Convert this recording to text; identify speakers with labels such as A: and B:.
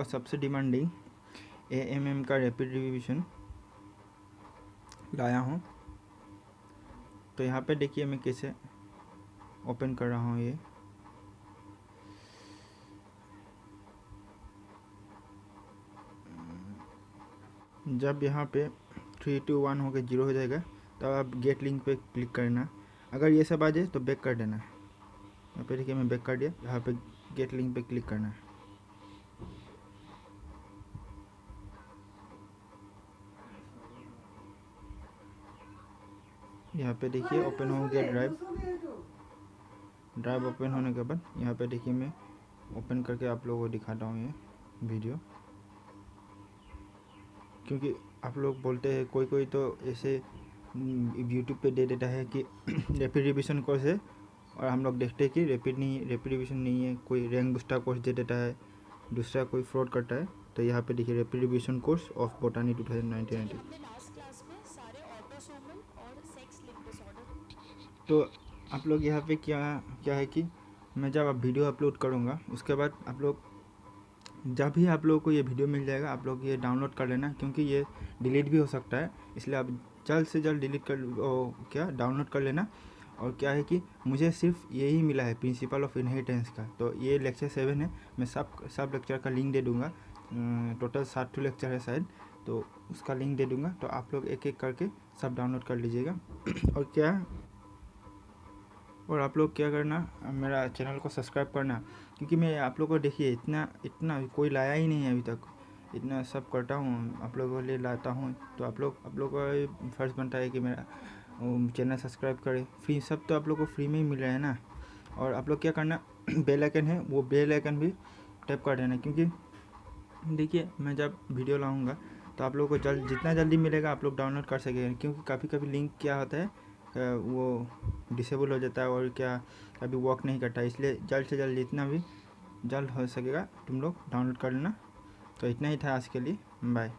A: का सबसे demanding AMM का रैपिड रिवीजन लाया हूँ। तो यहाँ पे देखिए मैं कैसे ओपन कर रहा हूँ। ये जब यहाँ पे 3 2 1 हो के 0 हो जाएगा तब आप गेट लिंक पे क्लिक करना। अगर ये सब आ जाए तो बैक कर देना। यहाँ पे देखिए मैं बैक कर दिया। यहाँ पे गेट लिंक पे क्लिक करना है। यहाँ पे देखिए ओपन हो गया ड्राइव ओपन होने के बाद यहाँ पे देखिए मैं ओपन करके आप लोगों को दिखाता हूँ ये वीडियो, क्योंकि आप लोग बोलते हैं कोई तो ऐसे यूट्यूब पे दे देता है कि रैपिड रिवीजन कोर्स है और हम लोग देखते हैं कि रैपिड रिवीजन नहीं है, कोई रैंक बूस्टर कोर्स दे देता है, दूसरा कोई फ्रॉड करता है। तो यहाँ पे देखिए रैपिड रिवीजन कोर्स ऑफ बोटानी 2019। तो आप लोग यहाँ पे क्या है कि मैं जब आप वीडियो अपलोड करूँगा उसके बाद आप लोग जब भी आप लोगों को ये वीडियो मिल जाएगा आप लोग ये डाउनलोड कर लेना, क्योंकि ये डिलीट भी हो सकता है, इसलिए आप जल्द से जल्द डिलीट कर डाउनलोड कर लेना। और क्या है कि मुझे सिर्फ यही मिला है प्रिंसिपल ऑफ इनहेरिटेंस का, तो ये लेक्चर 7 है। मैं सब लेक्चर का लिंक दे दूँगा। टोटल 7 लेक्चर है शायद, तो उसका लिंक दे दूँगा। तो आप लोग एक एक करके सब डाउनलोड कर लीजिएगा। और आप लोग क्या करना, मेरा चैनल को सब्सक्राइब करना, क्योंकि मैं आप लोगों को देखिए इतना कोई लाया ही नहीं है अभी तक। इतना सब करता हूँ आप लोगों के लिए लाता हूँ, तो आप लोग का फर्ज बनता है कि मेरा चैनल सब्सक्राइब करें। फ्री सब तो आप लोग को फ्री में ही मिल रहा है ना। और आप लोग क्या करना, बेल आइकन है वो बेल आइकन भी टैप कर देना, क्योंकि देखिए मैं जब वीडियो लाऊँगा तो आप लोगों को जितना जल्दी मिलेगा आप लोग डाउनलोड कर सकेंगे। क्योंकि कभी लिंक क्या होता है वो डिसेबल हो जाता है और क्या कभी वर्क नहीं करता, इसलिए जल्द से जल्द जितना भी जल्द हो सकेगा तुम लोग डाउनलोड कर लेना। तो इतना ही था आज के लिए, बाय।